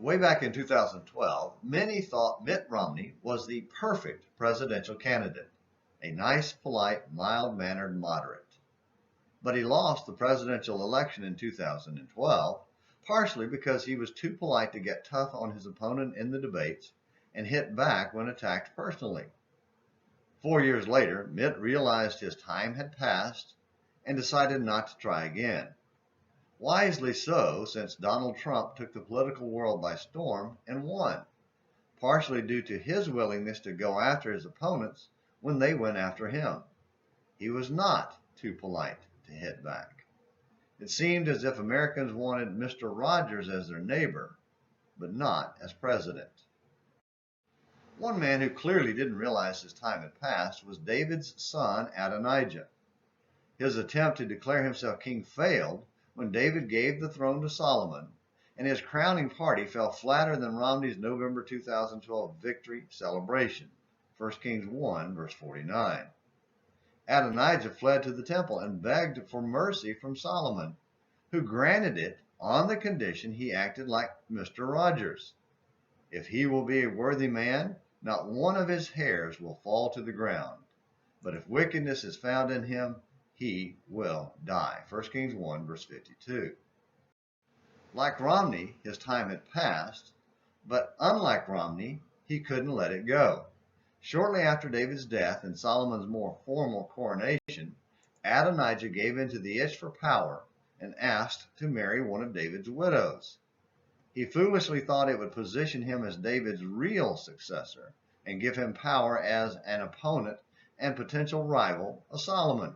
Way back in 2012, many thought Mitt Romney was the perfect presidential candidate, a nice, polite, mild-mannered moderate. But he lost the presidential election in 2012, partially because he was too polite to get tough on his opponent in the debates and hit back when attacked personally. 4 years later, Mitt realized his time had passed and decided not to try again. Wisely so, since Donald Trump took the political world by storm and won, partially due to his willingness to go after his opponents when they went after him. He was not too polite to hit back. It seemed as if Americans wanted Mr. Rodgers as their neighbor, but not as president. One man who clearly didn't realize his time had passed was David's son, Adonijah. His attempt to declare himself king failed when David gave the throne to Solomon, and his crowning party fell flatter than Romney's November 2012 victory celebration. 1 Kings 1, verse 49. Adonijah fled to the temple and begged for mercy from Solomon, who granted it on the condition he acted like Mr. Rodgers. If he will be a worthy man, not one of his hairs will fall to the ground. But if wickedness is found in him, he will die. 1 Kings 1, verse 52. Like Romney, his time had passed, but unlike Romney, he couldn't let it go. Shortly after David's death and Solomon's more formal coronation, Adonijah gave in to the itch for power and asked to marry one of David's widows. He foolishly thought it would position him as David's real successor and give him power as an opponent and potential rival of Solomon.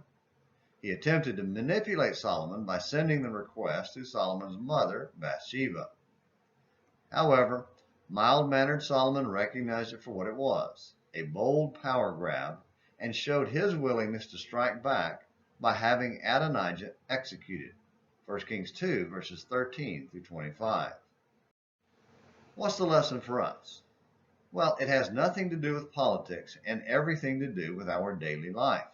He attempted to manipulate Solomon by sending the request to Solomon's mother, Bathsheba. However, mild-mannered Solomon recognized it for what it was, a bold power grab, and showed his willingness to strike back by having Adonijah executed. 1 Kings 2, verses 13 through 25. What's the lesson for us? Well, it has nothing to do with politics and everything to do with our daily life.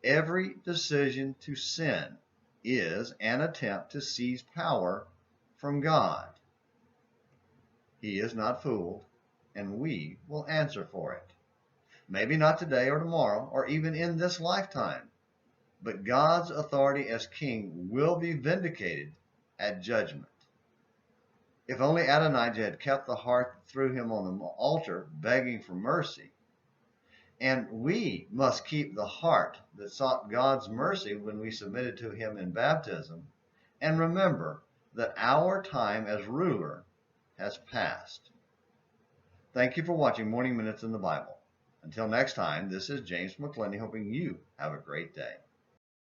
Every decision to sin is an attempt to seize power from God. He is not fooled, and we will answer for it. Maybe not today or tomorrow or even in this lifetime, but God's authority as king will be vindicated at judgment. If only Adonijah had kept the heart that threw him on the altar begging for mercy. And we must keep the heart that sought God's mercy when we submitted to him in baptism, and remember that our time as ruler has passed. Thank you for watching Morning Minutes in the Bible. Until next time, this is James McClenny hoping you have a great day.